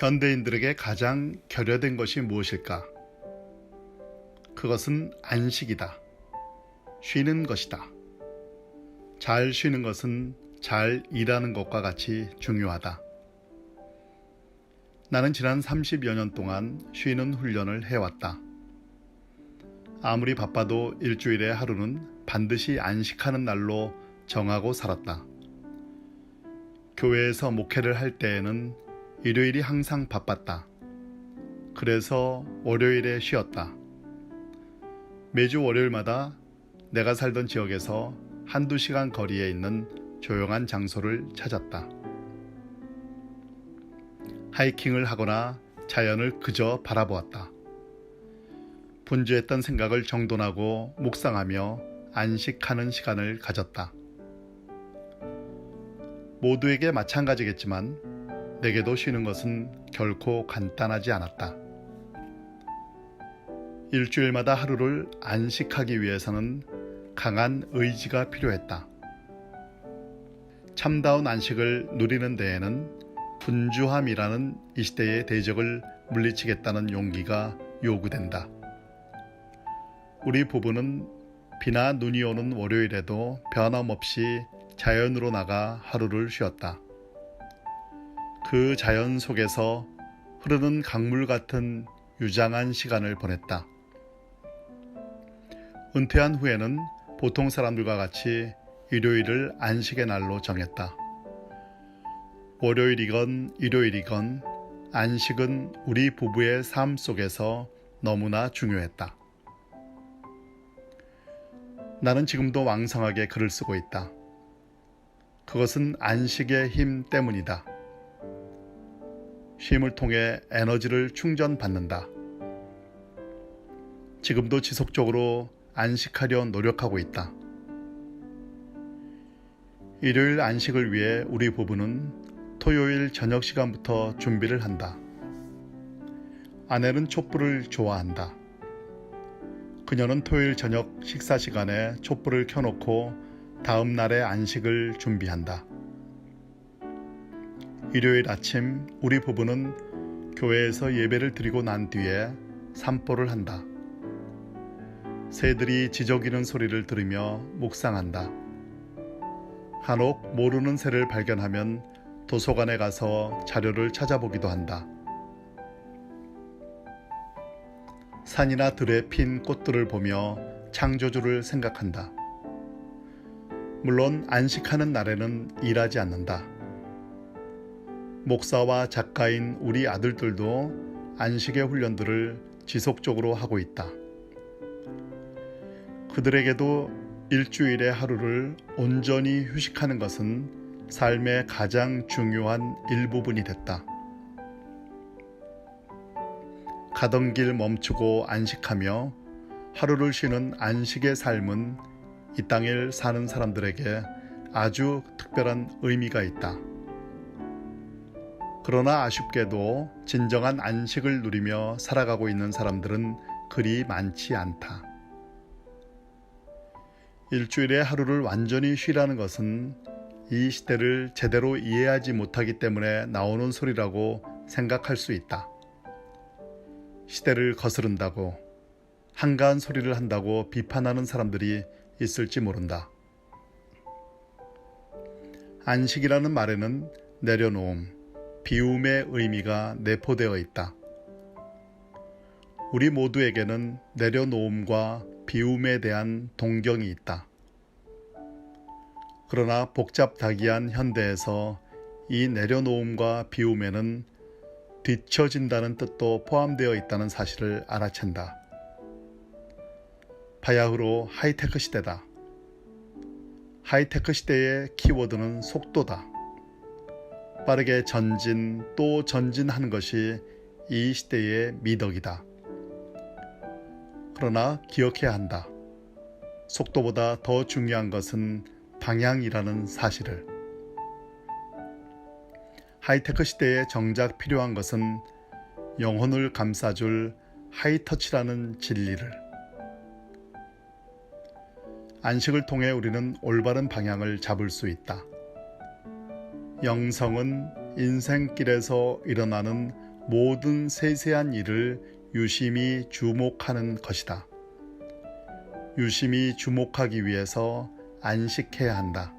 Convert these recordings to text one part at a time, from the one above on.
현대인들에게 가장 결여된 것이 무엇일까? 그것은 안식이다. 쉬는 것이다. 잘 쉬는 것은 잘 일하는 것과 같이 중요하다. 나는 지난 30여 년 동안 쉬는 훈련을 해왔다. 아무리 바빠도 일주일에 하루는 반드시 안식하는 날로 정하고 살았다. 교회에서 목회를 할 때에는 일요일이 항상 바빴다. 그래서 월요일에 쉬었다. 매주 월요일마다 내가 살던 지역에서 한두 시간 거리에 있는 조용한 장소를 찾았다. 하이킹을 하거나 자연을 그저 바라보았다. 분주했던 생각을 정돈하고 묵상하며 안식하는 시간을 가졌다. 모두에게 마찬가지겠지만 내게도 쉬는 것은 결코 간단하지 않았다. 일주일마다 하루를 안식하기 위해서는 강한 의지가 필요했다. 참다운 안식을 누리는 데에는 분주함이라는 이 시대의 대적을 물리치겠다는 용기가 요구된다. 우리 부부는 비나 눈이 오는 월요일에도 변함없이 자연으로 나가 하루를 쉬었다. 그 자연 속에서 흐르는 강물 같은 유장한 시간을 보냈다. 은퇴한 후에는 보통 사람들과 같이 일요일을 안식의 날로 정했다. 월요일이건 일요일이건 안식은 우리 부부의 삶 속에서 너무나 중요했다. 나는 지금도 왕성하게 글을 쓰고 있다. 그것은 안식의 힘 때문이다. 쉼을 통해 에너지를 충전받는다. 지금도 지속적으로 안식하려 노력하고 있다. 일요일 안식을 위해 우리 부부는 토요일 저녁 시간부터 준비를 한다. 아내는 촛불을 좋아한다. 그녀는 토요일 저녁 식사 시간에 촛불을 켜놓고 다음 날의 안식을 준비한다. 일요일 아침 우리 부부는 교회에서 예배를 드리고 난 뒤에 산보를 한다. 새들이 지저귀는 소리를 들으며 묵상한다. 간혹 모르는 새를 발견하면 도서관에 가서 자료를 찾아보기도 한다. 산이나 들에 핀 꽃들을 보며 창조주를 생각한다. 물론 안식하는 날에는 일하지 않는다. 목사와 작가인 우리 아들들도 안식의 훈련들을 지속적으로 하고 있다. 그들에게도 일주일의 하루를 온전히 휴식하는 것은 삶의 가장 중요한 일부분이 됐다. 가던 길 멈추고 안식하며 하루를 쉬는 안식의 삶은 이 땅을 사는 사람들에게 아주 특별한 의미가 있다. 그러나 아쉽게도 진정한 안식을 누리며 살아가고 있는 사람들은 그리 많지 않다. 일주일에 하루를 완전히 쉬라는 것은 이 시대를 제대로 이해하지 못하기 때문에 나오는 소리라고 생각할 수 있다. 시대를 거스른다고, 한가한 소리를 한다고 비판하는 사람들이 있을지 모른다. 안식이라는 말에는 내려놓음, 비움의 의미가 내포되어 있다. 우리 모두에게는 내려놓음과 비움에 대한 동경이 있다. 그러나 복잡다기한 현대에서 이 내려놓음과 비움에는 뒤처진다는 뜻도 포함되어 있다는 사실을 알아챈다. 바야흐로 하이테크 시대다. 하이테크 시대의 키워드는 속도다. 빠르게 전진 또 전진하는 것이 이 시대의 미덕이다. 그러나 기억해야 한다. 속도보다 더 중요한 것은 방향이라는 사실을. 하이테크 시대에 정작 필요한 것은 영혼을 감싸줄 하이터치라는 진리를. 안식을 통해 우리는 올바른 방향을 잡을 수 있다. 영성은 인생길에서 일어나는 모든 세세한 일을 유심히 주목하는 것이다. 유심히 주목하기 위해서 안식해야 한다.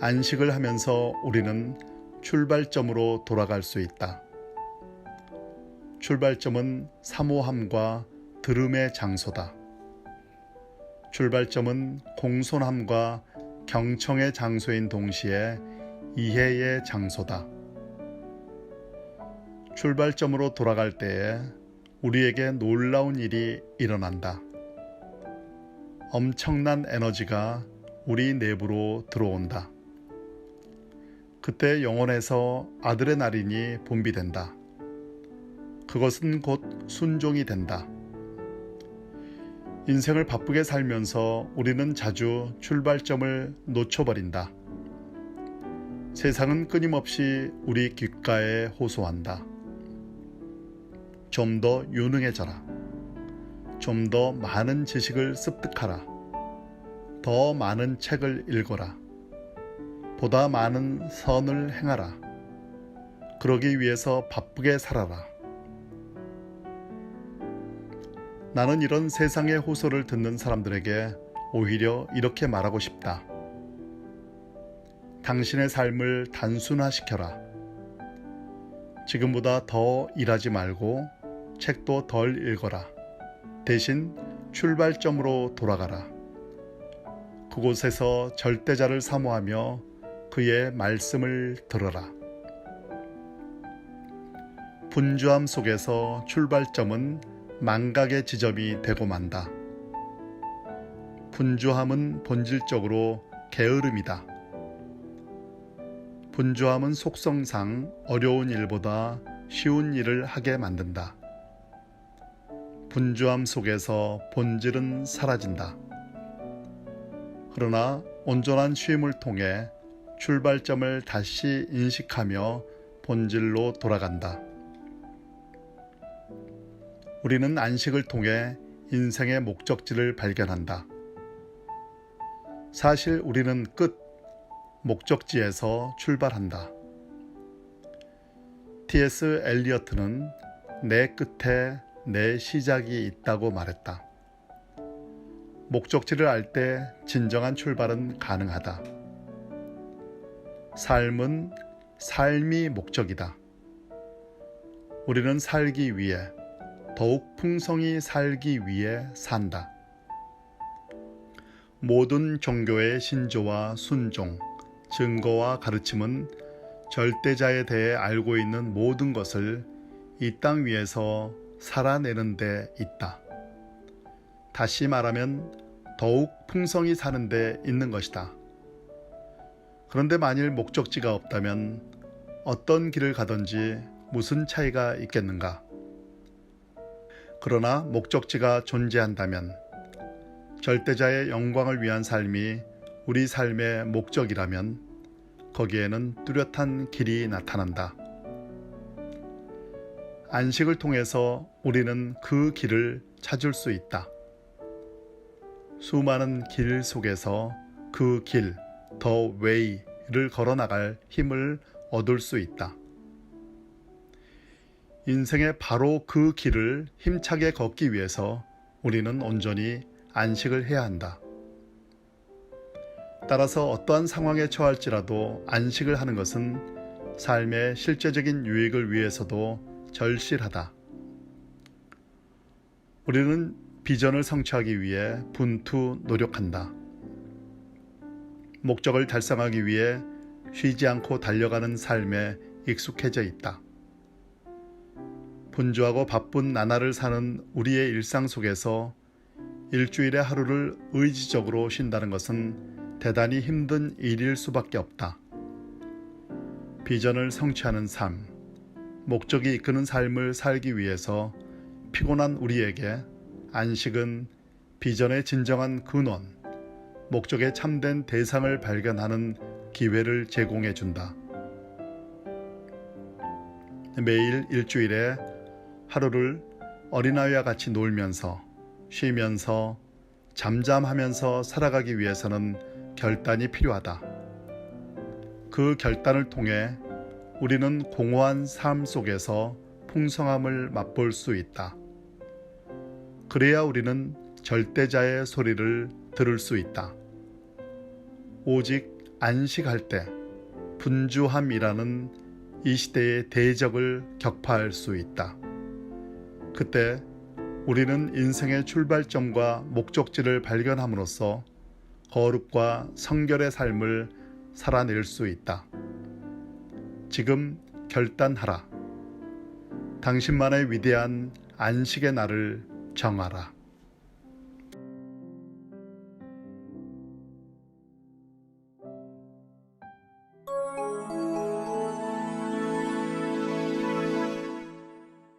안식을 하면서 우리는 출발점으로 돌아갈 수 있다. 출발점은 사모함과 들음의 장소다. 출발점은 공손함과 경청의 장소인 동시에 이해의 장소다. 출발점으로 돌아갈 때에 우리에게 놀라운 일이 일어난다. 엄청난 에너지가 우리 내부로 들어온다. 그때 영혼에서 아드레날린이 분비된다. 그것은 곧 순종이 된다. 인생을 바쁘게 살면서 우리는 자주 출발점을 놓쳐버린다. 세상은 끊임없이 우리 귓가에 호소한다. 좀 더 유능해져라. 좀 더 많은 지식을 습득하라. 더 많은 책을 읽어라. 보다 많은 선을 행하라. 그러기 위해서 바쁘게 살아라. 나는 이런 세상의 호소를 듣는 사람들에게 오히려 이렇게 말하고 싶다. 당신의 삶을 단순화시켜라. 지금보다 더 일하지 말고 책도 덜 읽어라. 대신 출발점으로 돌아가라. 그곳에서 절대자를 사모하며 그의 말씀을 들어라. 분주함 속에서 출발점은 망각의 지점이 되고 만다. 분주함은 본질적으로 게으름이다. 분주함은 속성상 어려운 일보다 쉬운 일을 하게 만든다. 분주함 속에서 본질은 사라진다. 그러나 온전한 쉼을 통해 출발점을 다시 인식하며 본질로 돌아간다. 우리는 안식을 통해 인생의 목적지를 발견한다. 사실 우리는 끝, 목적지에서 출발한다. T.S. 엘리어트는 내 끝에 내 시작이 있다고 말했다. 목적지를 알 때 진정한 출발은 가능하다. 삶은 삶이 목적이다. 우리는 살기 위해, 더욱 풍성히 살기 위해 산다. 모든 종교의 신조와 순종, 증거와 가르침은 절대자에 대해 알고 있는 모든 것을 이 땅 위에서 살아내는 데 있다. 다시 말하면 더욱 풍성히 사는 데 있는 것이다. 그런데 만일 목적지가 없다면 어떤 길을 가든지 무슨 차이가 있겠는가? 그러나 목적지가 존재한다면 절대자의 영광을 위한 삶이 우리 삶의 목적이라면 거기에는 뚜렷한 길이 나타난다. 안식을 통해서 우리는 그 길을 찾을 수 있다. 수많은 길 속에서 그 길, the way를 걸어나갈 힘을 얻을 수 있다. 인생의 바로 그 길을 힘차게 걷기 위해서 우리는 온전히 안식을 해야 한다. 따라서 어떠한 상황에 처할지라도 안식을 하는 것은 삶의 실제적인 유익을 위해서도 절실하다. 우리는 비전을 성취하기 위해 분투 노력한다. 목적을 달성하기 위해 쉬지 않고 달려가는 삶에 익숙해져 있다. 분주하고 바쁜 나날을 사는 우리의 일상 속에서 일주일의 하루를 의지적으로 쉰다는 것은 대단히 힘든 일일 수밖에 없다. 비전을 성취하는 삶, 목적이 이끄는 삶을 살기 위해서 피곤한 우리에게 안식은 비전의 진정한 근원, 목적의 참된 대상을 발견하는 기회를 제공해 준다. 매일 일주일에 하루를 어린아이와 같이 놀면서, 쉬면서, 잠잠하면서 살아가기 위해서는 결단이 필요하다. 그 결단을 통해 우리는 공허한 삶 속에서 풍성함을 맛볼 수 있다. 그래야 우리는 절대자의 소리를 들을 수 있다. 오직 안식할 때 분주함이라는 이 시대의 대적을 격파할 수 있다. 그때 우리는 인생의 출발점과 목적지를 발견함으로써 거룩과 성결의 삶을 살아낼 수 있다. 지금 결단하라. 당신만의 위대한 안식의 날을 정하라.